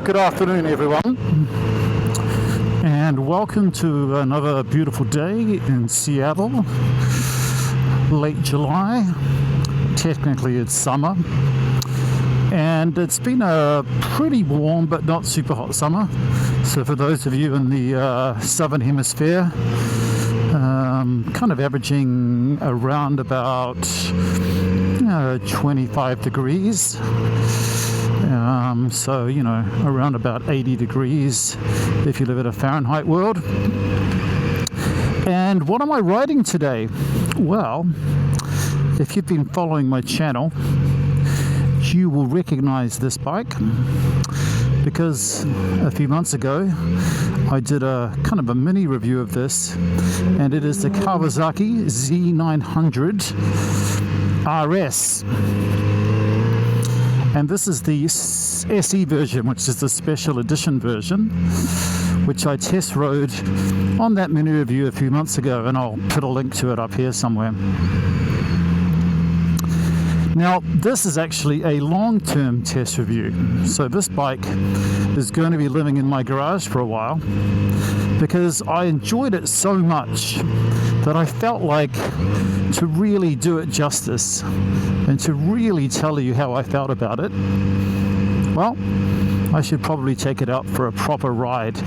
Good afternoon, everyone, and welcome to another beautiful day in Seattle. Late July, technically it's summer, and it's been a pretty warm but not super hot summer. So for those of you in the southern hemisphere, kind of averaging around about 25 degrees. So, around about 80 degrees if you live in a Fahrenheit world. And what am I riding today? Well, if you've been following my channel, you will recognize this bike because a few months ago I did a kind of a mini review of this, and it is the Kawasaki Z900RS. And this is the SE version, which is the special edition version, which I test rode on that mini review a few months ago, and I'll put a link to it up here somewhere. Now, this is actually a long-term test review. So this bike is going to be living in my garage for a while because I enjoyed it so much that I felt like to really do it justice and to really tell you how I felt about it, well, I should probably take it out for a proper ride.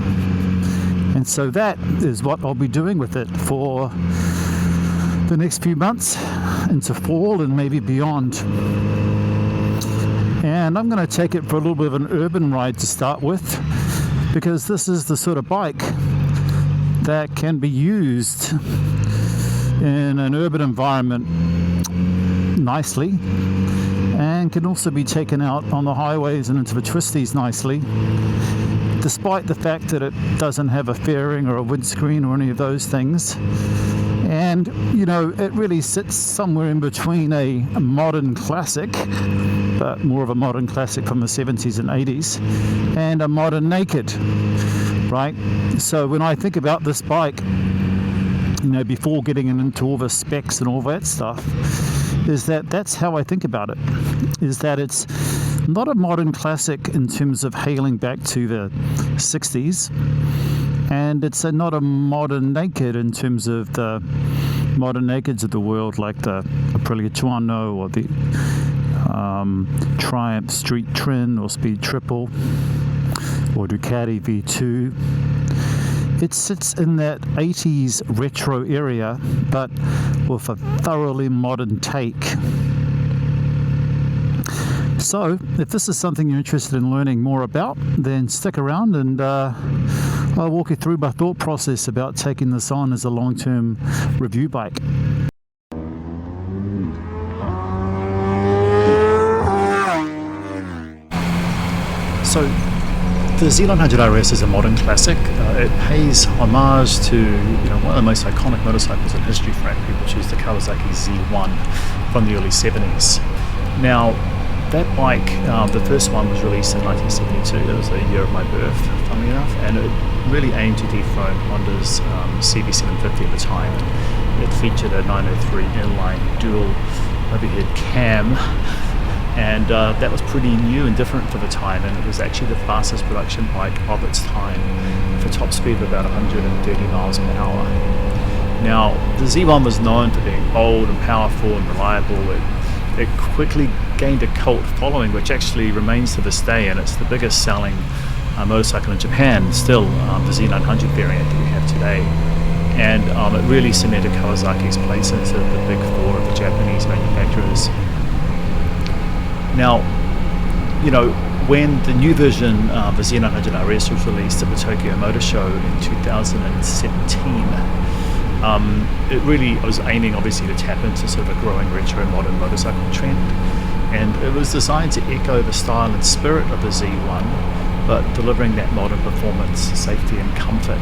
And so that is what I'll be doing with it for the next few months into fall and maybe beyond. And I'm going to take it for a little bit of an urban ride to start with, because this is the sort of bike that can be used in an urban environment nicely, and can also be taken out on the highways and into the twisties nicely, despite the fact that it doesn't have a fairing or a windscreen or any of those things. And it really sits somewhere in between a modern classic, but more of a modern classic from the 70s and 80s, and a modern naked, right? So when I think about this bike, before getting into all the specs and all that stuff, that's how I think about it, is that it's not a modern classic in terms of hailing back to the 60s, and it's not a modern naked in terms of the modern nakeds of the world, like the Aprilia Tuono or the Triumph Street Trin or Speed Triple or Ducati V2. It sits in that 80s retro area, but with a thoroughly modern take. So, if this is something you're interested in learning more about, then stick around and I'll walk you through my thought process about taking this on as a long-term review bike. So, the Z900RS is a modern classic. It pays homage to one of the most iconic motorcycles in history, frankly, which is the Kawasaki Z1 from the early 70s. Now, that bike, the first one was released in 1972. It was the year of my birth, funnily enough, and it really aimed to dethrone Honda's CB750 at the time. It featured a 903 inline dual overhead cam, and that was pretty new and different for the time, and it was actually the fastest production bike of its time, for top speed of about 130 miles per hour. Now, the Z1 was known for being bold and powerful and reliable. It quickly gained a cult following, which actually remains to this day, and it's the biggest selling motorcycle in Japan, still the Z900 variant that we have today. And it really cemented Kawasaki's place into the big four of the Japanese manufacturers. Now, when the new version, the Z900RS, was released at the Tokyo Motor Show in 2017, it really was aiming obviously to tap into sort of a growing retro modern motorcycle trend, and it was designed to echo the style and spirit of the Z1, but delivering that modern performance, safety and comfort.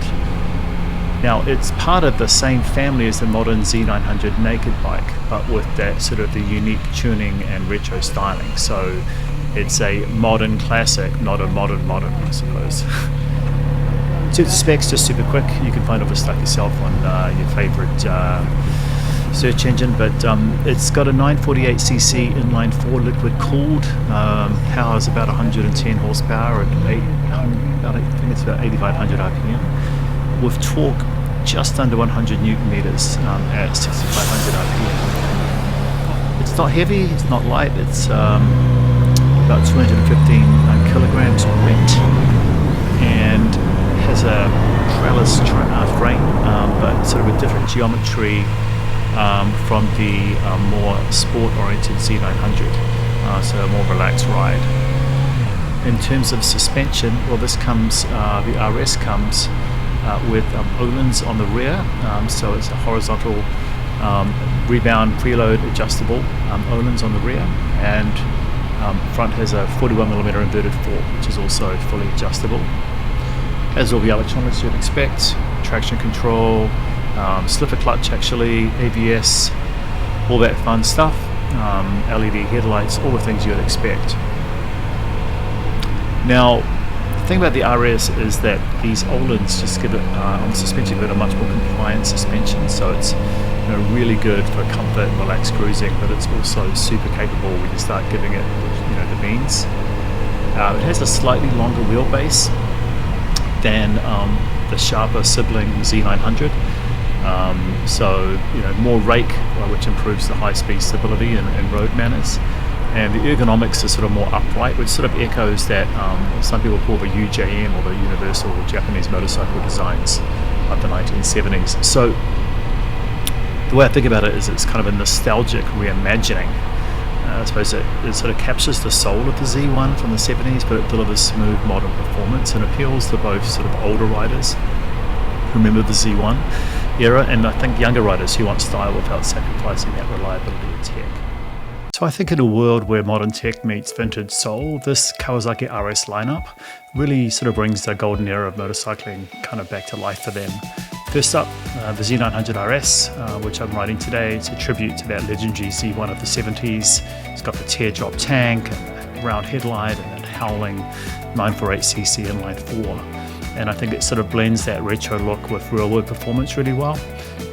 Now, it's part of the same family as the modern Z900 naked bike, but with that sort of the unique tuning and retro styling. So it's a modern classic, not a modern, I suppose. To the specs, just super quick, you can find all the stuff yourself on your favorite search engine, but it's got a 948cc inline 4 liquid cooled, powers about 110 horsepower at I think it's about 8,500 RPM, with torque just under 100 Newton meters at 6,500 RPM. It's not heavy, it's not light, it's about 215 kilograms weight, and has a trellis frame, but sort of a different geometry from the more sport-oriented Z900, so a more relaxed ride. In terms of suspension, well, this comes, the RS comes with Öhlins on the rear, so it's a horizontal rebound preload adjustable Öhlins on the rear, and front has a 41mm inverted fork, which is also fully adjustable. Has all the electronics you'd expect, traction control, slipper clutch actually, ABS, all that fun stuff, LED headlights, all the things you'd expect. Now, the thing about the RS is that these Öhlins just give it, on the suspension, give it a much more compliant suspension, so it's really good for comfort and relaxed cruising, but it's also super capable when you start giving it the beans. It has a slightly longer wheelbase than the sharper sibling Z900, so more rake, which improves the high-speed stability and road manners, and the ergonomics is sort of more upright, which sort of echoes that some people call the UJM, or the Universal Japanese Motorcycle Designs of the 1970s. So the way I think about it is it's kind of a nostalgic reimagining. I suppose it sort of captures the soul of the Z1 from the 70s, but it delivers smooth modern performance and appeals to both sort of older riders who remember the Z1 era, and I think younger riders who want style without sacrificing that reliability of tech. So I think in a world where modern tech meets vintage soul, this Kawasaki RS lineup really sort of brings the golden era of motorcycling kind of back to life for them. First up, the Z900RS, which I'm riding today. It's a tribute to that legendary Z1 of the 70s. It's got the teardrop tank and the round headlight and that howling 948cc inline 4. And I think it sort of blends that retro look with real-world performance really well.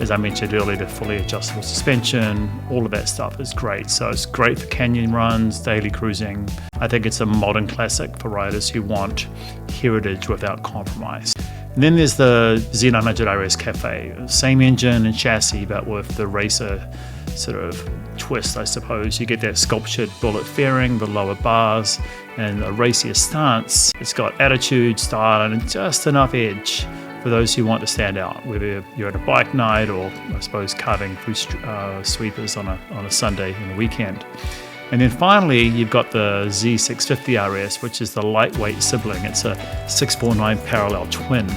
As I mentioned earlier, the fully adjustable suspension, all of that stuff is great. So it's great for canyon runs, daily cruising. I think it's a modern classic for riders who want heritage without compromise. And then there's the Z900RS Cafe, same engine and chassis, but with the racer sort of twist, I suppose. You get that sculptured bullet fairing, the lower bars, and a racier stance. It's got attitude, style, and just enough edge for those who want to stand out, whether you're at a bike night or, I suppose, carving through sweepers on a Sunday in the weekend. And then finally, you've got the Z650RS, which is the lightweight sibling. It's a 649 parallel twin.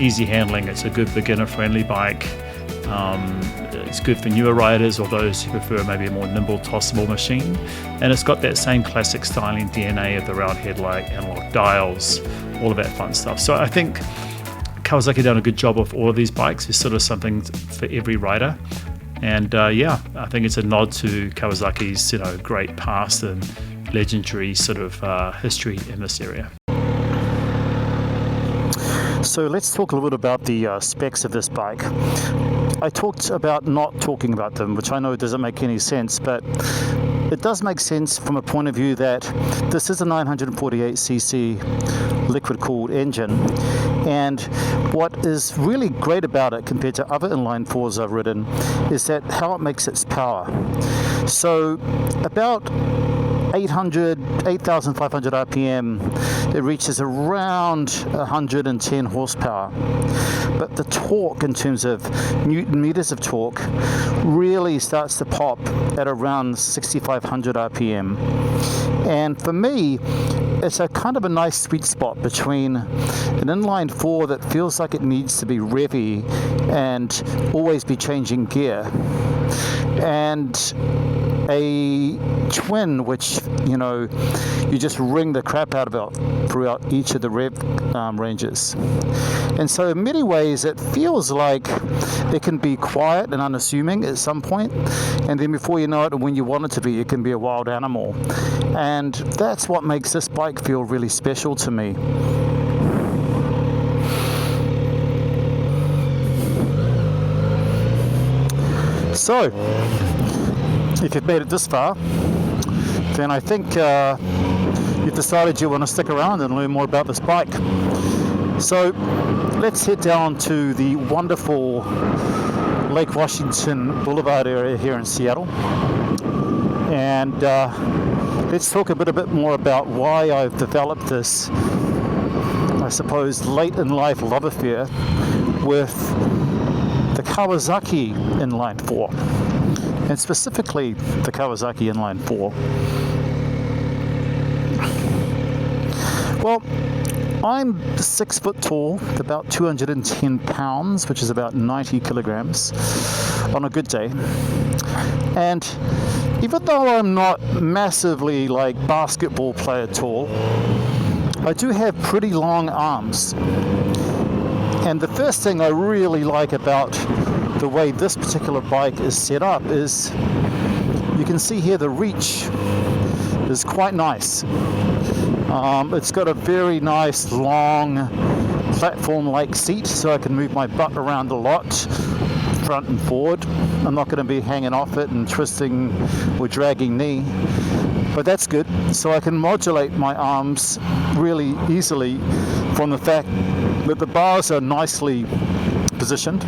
Easy handling, it's a good beginner-friendly bike. It's good for newer riders or those who prefer maybe a more nimble, tossable machine. And it's got that same classic styling DNA of the round headlight, analog dials, all of that fun stuff. So I think Kawasaki done a good job of all of these bikes. There's sort of something for every rider. And I think it's a nod to Kawasaki's great past and legendary sort of history in this area. So let's talk a little bit about the specs of this bike. I talked about not talking about them, which I know doesn't make any sense, but it does make sense from a point of view that this is a 948cc liquid-cooled engine, and what is really great about it compared to other inline 4s I've ridden is that how it makes its power. So about 8,500 RPM, it reaches around 110 horsepower. But the torque in terms of Newton meters of torque really starts to pop at around 6,500 RPM. And for me, it's a kind of a nice sweet spot between an inline 4 that feels like it needs to be revvy and always be changing gear, and a twin which you just wring the crap out of it throughout each of the rev ranges. And so in many ways it feels like it can be quiet and unassuming at some point, and then before you know it, and when you want it to be, it can be a wild animal. And that's what makes this bike feel really special to me. So, if you've made it this far, then I think you've decided you want to stick around and learn more about this bike. So, let's head down to the wonderful Lake Washington Boulevard area here in Seattle, and let's talk a bit more about why I've developed this, I suppose, late in life love affair with the Kawasaki Inline 4, and specifically the Kawasaki Inline 4. Well, I'm 6 foot tall, about 210 pounds, which is about 90 kilograms on a good day. And even though I'm not massively like basketball player tall, I do have pretty long arms. And the first thing I really like about the way this particular bike is set up is you can see here the reach is quite nice. It's got a very nice long platform-like seat, so I can move my butt around a lot, front and forward. I'm not going to be hanging off it and twisting or dragging knee, but that's good. So I can modulate my arms really easily from the fact that the bars are nicely positioned.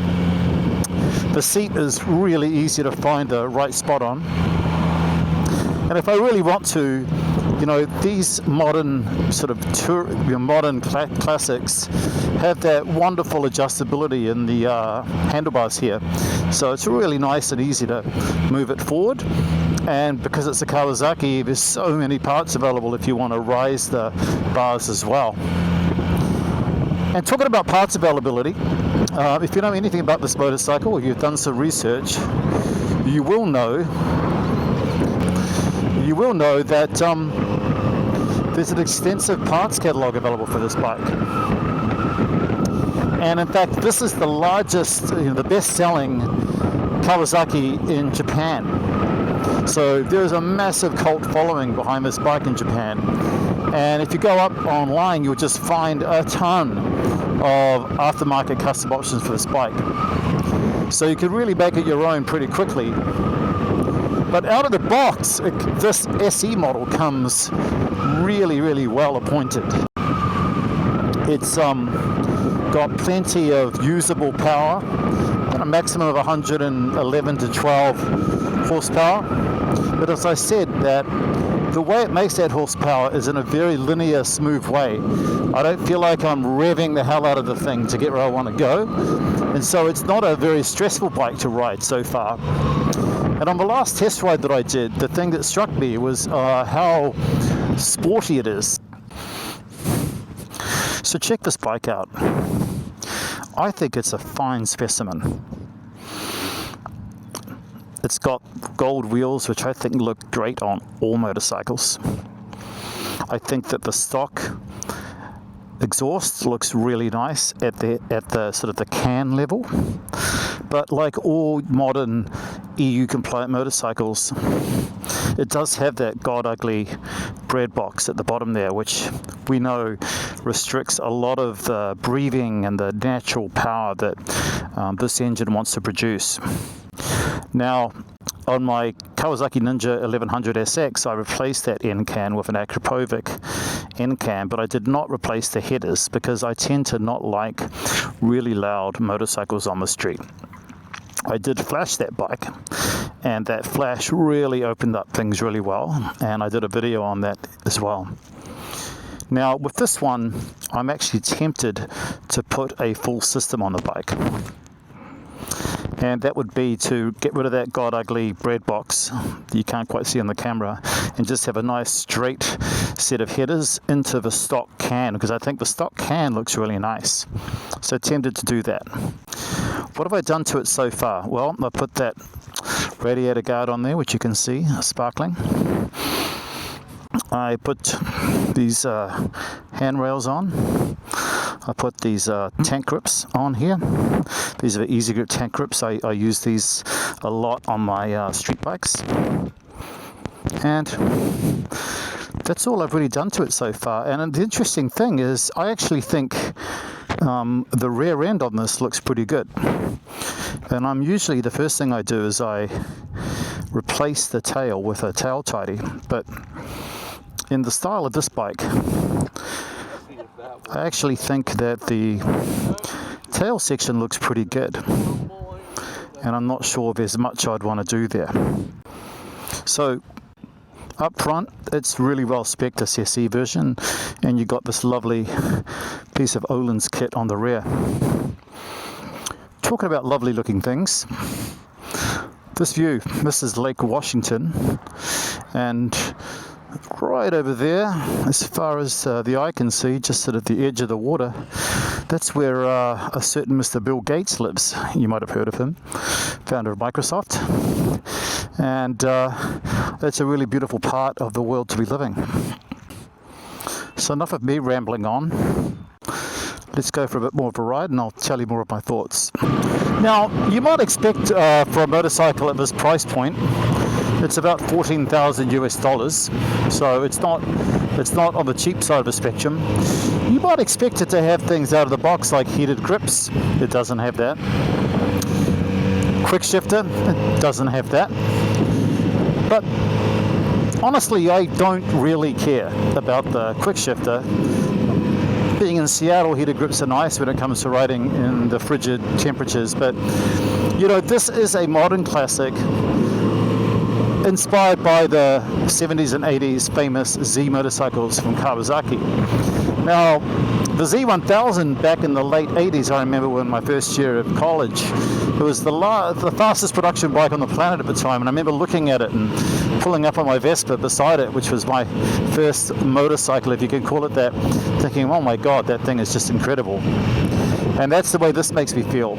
The seat is really easy to find the right spot on. And if I really want to, you know, these modern sort of modern classics have that wonderful adjustability in the handlebars here. So it's really nice and easy to move it forward. And because it's a Kawasaki, there's so many parts available if you want to rise the bars as well. And talking about parts availability, if you know anything about this motorcycle, or you've done some research, you will know that there's an extensive parts catalog available for this bike. And in fact, this is the largest, the best-selling Kawasaki in Japan. So there's a massive cult following behind this bike in Japan. And if you go up online, you'll just find a ton of aftermarket custom options for this bike. So you can really make it your own pretty quickly. But out of the box, this SE model comes really, really well appointed. It's got plenty of usable power, a maximum of 111 to 12 horsepower. But as I said, that the way it makes that horsepower is in a very linear, smooth way. I don't feel like I'm revving the hell out of the thing to get where I want to go. And so it's not a very stressful bike to ride so far. And on the last test ride that I did, the thing that struck me was how sporty it is. So check this bike out. I think it's a fine specimen. It's got gold wheels, which I think look great on all motorcycles. I think that the stock exhaust looks really nice at the sort of the can level. But like all modern EU compliant motorcycles, it does have that god ugly bread box at the bottom there, which we know restricts a lot of the breathing and the natural power that this engine wants to produce. Now, on my Kawasaki Ninja 1100SX, I replaced that end can with an Akrapovic end can, but I did not replace the headers because I tend to not like really loud motorcycles on the street. I did flash that bike, and that flash really opened up things really well, and I did a video on that as well. Now, with this one, I'm actually tempted to put a full system on the bike. And that would be to get rid of that god ugly bread box that you can't quite see on the camera, and just have a nice straight set of headers into the stock can, because I think the stock can looks really nice. So tempted to do that. What have I done to it so far? Well, I put that radiator guard on there, which you can see sparkling. I put these handrails on. I put these tank grips on here. These are the Easy Grip tank grips. I use these a lot on my street bikes. And that's all I've really done to it so far. And the interesting thing is, I actually think the rear end on this looks pretty good. And usually the first thing I do is I replace the tail with a tail tidy, but in the style of this bike, I actually think that the tail section looks pretty good, and I'm not sure there's much I'd want to do there. So up front, it's really well spec'd, the CSC version, and you got this lovely piece of Öhlins kit on the rear. Talking about lovely looking things, this view, this is Lake Washington, and right over there, as far as the eye can see, just sort of the edge of the water, that's where a certain Mr. Bill Gates lives. You might have heard of him, founder of Microsoft. And it's a really beautiful part of the world to be living. So enough of me rambling on. Let's go for a bit more of a ride and I'll tell you more of my thoughts. Now, you might expect for a motorcycle at this price point, it's about $14,000 US, so it's not on the cheap side of the spectrum. You might expect it to have things out of the box like heated grips. It doesn't have that. Quick shifter, it doesn't have that. But honestly, I don't really care about the quick shifter. Being in Seattle, heated grips are nice when it comes to riding in the frigid temperatures, but you know, this is a modern classic inspired by the 70s and 80s famous Z motorcycles from Kawasaki. Now, the Z1000 back in the late 80s, I remember when my first year of college, it was the fastest production bike on the planet at the time, and I remember looking at it and pulling up on my Vespa beside it, which was my first motorcycle, if you can call it that, thinking, oh my god, that thing is just incredible. And that's the way this makes me feel.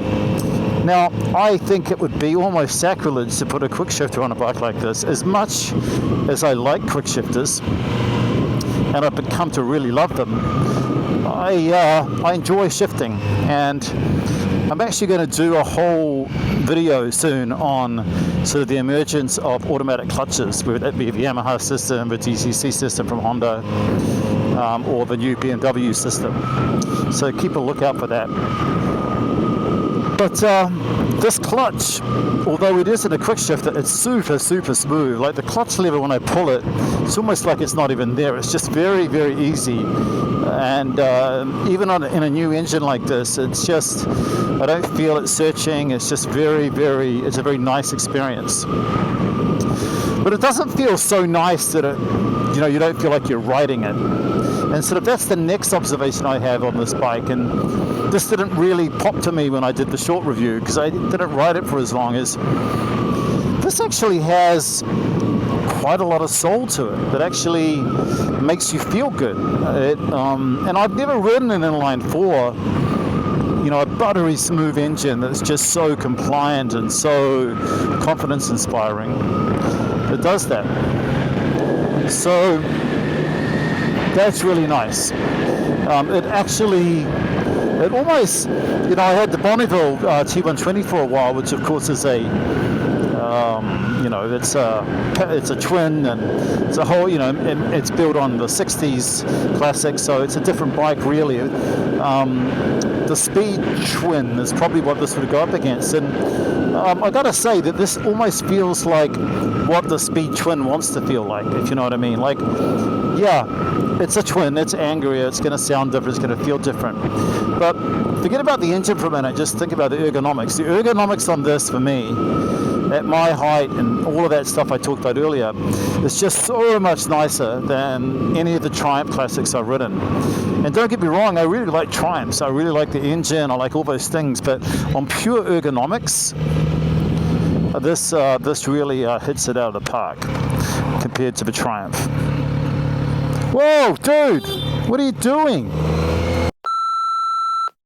Now, I think it would be almost sacrilege to put a quick shifter on a bike like this. As much as I like quick shifters, and I've come to really love them, I enjoy shifting, and I'm actually going to do a whole video soon on sort of the emergence of automatic clutches, whether that be the Yamaha system, the DCC system from Honda, or the new BMW system. So keep a lookout for that. But this clutch, although it isn't a quick shifter, it's super smooth. Like the clutch lever, when I pull it, it's almost like it's not even there. It's just very easy. And even in a new engine like this, it's just, I don't feel it searching. It's just it's a very nice experience. But it doesn't feel so nice that you don't feel like you're riding it. And sort of that's the next observation I have on this bike. And this didn't really pop to me when I did the short review, because I didn't ride it for as long as. This actually has quite a lot of soul to it that actually makes you feel good. And I've never ridden an inline 4, a buttery smooth engine that's just so compliant and so confidence inspiring. It does that. So that's really nice. It almost, I had the Bonneville T120 for a while, which of course is it's a twin, and it's a whole, it's built on the 60s classic, so it's a different bike really. The Speed Twin is probably what this would go up against, and I gotta say that this almost feels like what the Speed Twin wants to feel like, if you know what I mean. Like, yeah, it's a twin, it's angrier, it's going to sound different, it's going to feel different. But forget about the engine for a minute, just think about the ergonomics. The ergonomics on this, for me, at my height and all of that stuff I talked about earlier, is just so much nicer than any of the Triumph classics I've ridden. And don't get me wrong, I really like Triumphs, I really like the engine, I like all those things, but on pure ergonomics, this really hits it out of the park compared to the Triumph. Whoa, dude, what are you doing?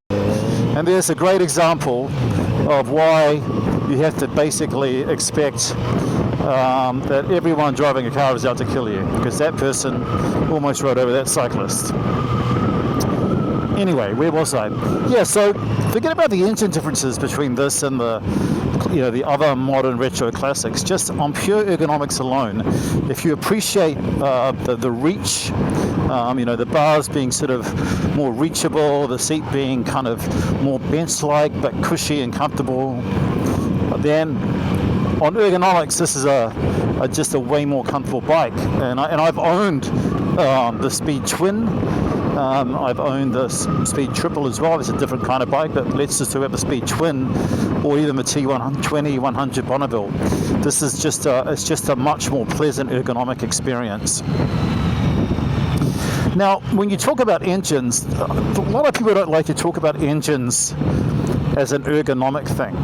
And there's a great example of why you have to basically expect that everyone driving a car is out to kill you, because that person almost rode over that cyclist. Anyway, where was I? Yeah, so forget about the engine differences between this and the other modern retro classics. Just on pure ergonomics alone, if you appreciate the reach, the bars being sort of more reachable, the seat being kind of more bench-like but cushy and comfortable, then on ergonomics, this is just a way more comfortable bike. And I've owned the Speed Twin. I've owned the Speed Triple as well. It's a different kind of bike, but let's just talk about the Speed Twin, or even the T120 100 Bonneville. This is just a much more pleasant ergonomic experience. Now, when you talk about engines, a lot of people don't like to talk about engines as an ergonomic thing.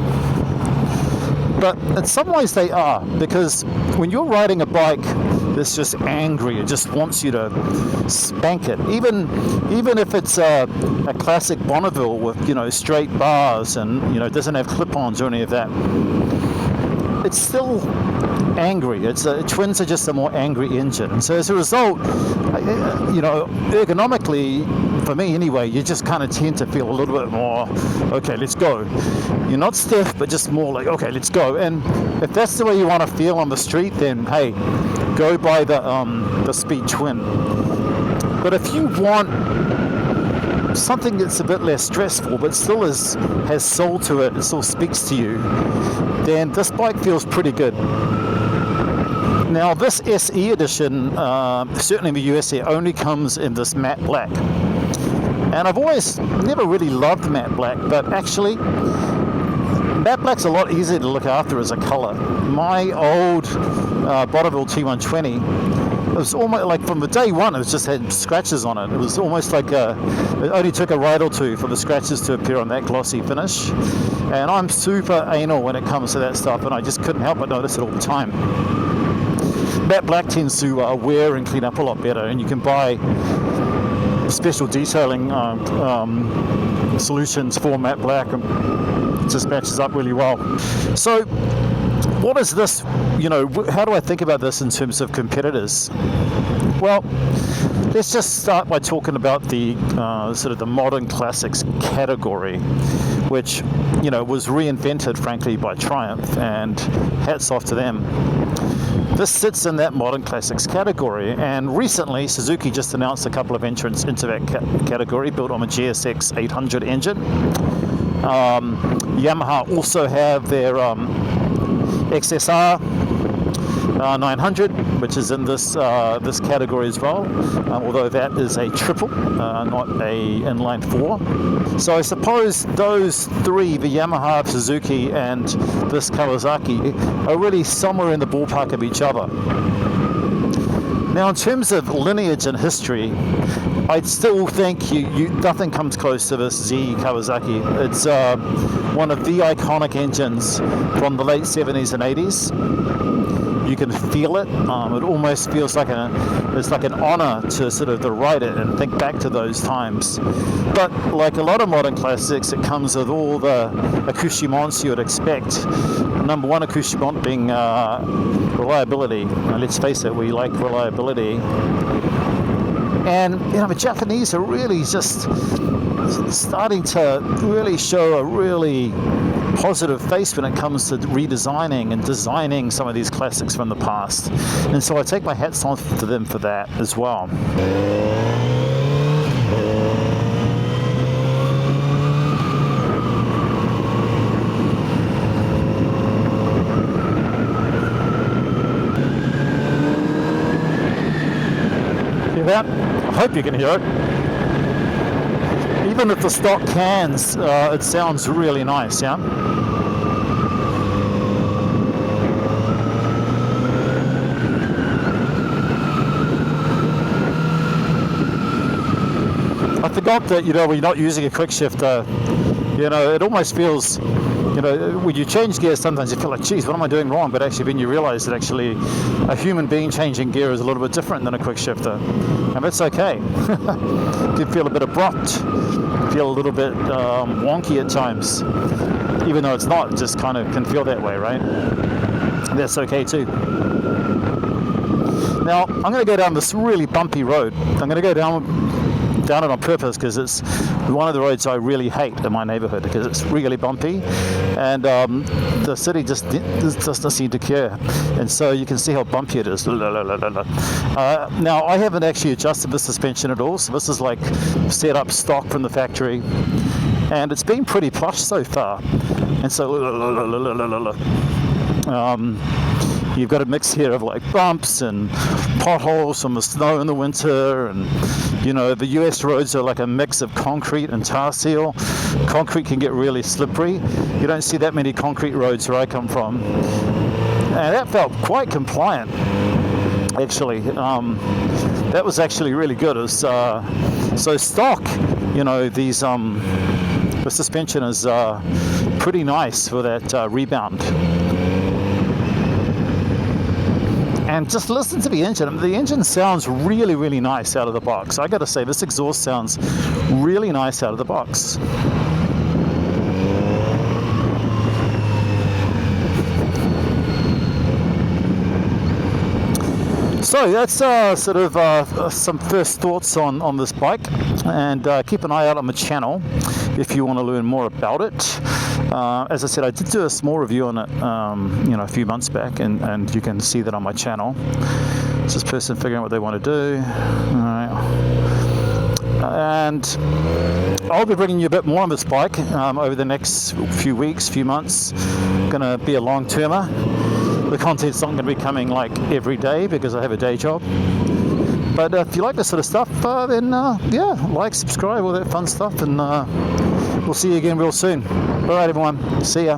But in some ways they are, because when you're riding a bike that's just angry, it just wants you to spank it. Even if it's a classic Bonneville with, you know, straight bars and, you know, doesn't have clip-ons or any of that, it's still angry. Twins are just a more angry engine. So as a result, you know, ergonomically, for me anyway, you just kind of tend to feel a little bit more, okay, let's go. You're not stiff, but just more like, okay, let's go. And if that's the way you want to feel on the street, then hey, go buy the Speed Twin. But if you want something that's a bit less stressful, but still has soul to it, it still speaks to you, then this bike feels pretty good. Now this SE edition, certainly in the US, it only comes in this matte black. And I've never really loved matte black, but actually matte black's a lot easier to look after as a color. My old Bonneville T120, it was almost like from the day one, it just had scratches on it. It was almost like it only took a ride or two for the scratches to appear on that glossy finish. And I'm super anal when it comes to that stuff, and I just couldn't help but notice it all the time. Matte black tends to wear and clean up a lot better, and you can buy special detailing solutions for matte black, and it just matches up really well. So what is this, you know, how do I think about this in terms of competitors? Well, let's just start by talking about the sort of the modern classics category, which, you know, was reinvented, frankly, by Triumph, and hats off to them. This sits in that modern classics category, and recently Suzuki just announced a couple of entrants into that category, built on a GSX 800 engine. Yamaha also have their XSR 900, which is in this category as well, although that is a triple, not a inline four. So I suppose those three, the Yamaha, Suzuki, and this Kawasaki, are really somewhere in the ballpark of each other. Now, in terms of lineage and history, I still think nothing comes close to this Z Kawasaki. It's one of the iconic engines from the late 70s and 80s. You can feel it. It almost feels like it's like an honor to sort of to ride it and think back to those times. But like a lot of modern classics, it comes with all the accoutrements you would expect. Number one accoutrement being reliability. Let's face it, we like reliability. And you know, the Japanese are really just starting to really show a really positive face when it comes to redesigning and designing some of these classics from the past. And so I take my hats off to them for that as well. Hear that? I hope you can hear it. Even with the stock cans, it sounds really nice, yeah? I forgot that, you know, when you're not using a quick shifter, you know, it almost feels, you know, when you change gears, sometimes you feel like, geez, what am I doing wrong? But actually, when you realize that actually a human being changing gear is a little bit different than a quick shifter. And that's okay. You can feel a bit abrupt, feel a little bit wonky at times. Even though it's not, it just kind of can feel that way, right? That's okay too. Now, I'm going to go down this really bumpy road. I'm going to go down it on purpose because it's one of the roads I really hate in my neighborhood because it's really bumpy, and the city just doesn't seem to care, and so you can see how bumpy it is. Now, I haven't actually adjusted the suspension at all, so this is like set up stock from the factory, and it's been pretty plush so far. And so you've got a mix here of like bumps and potholes from the snow in the winter, and you know, the US roads are like a mix of concrete and tar seal. Concrete can get really slippery. You don't see that many concrete roads where I come from, and that felt quite compliant actually. That was actually really good. It was, so stock, you know, these the suspension is pretty nice for that rebound. And just listen to the engine. The engine sounds really, really nice out of the box. I gotta say, this exhaust sounds really nice out of the box. So that's sort of some first thoughts on this bike, and keep an eye out on the channel if you want to learn more about it. As I said, I did do a small review on it you know, a few months back, and you can see that on my channel. It's this person figuring out what they want to do. All right. And I'll be bringing you a bit more on this bike over the next few weeks, few months. Gonna be a long-termer. The content's not going to be coming like every day because I have a day job. But if you like this sort of stuff, then yeah, like, subscribe, all that fun stuff, and we'll see you again real soon. All right, everyone. See ya.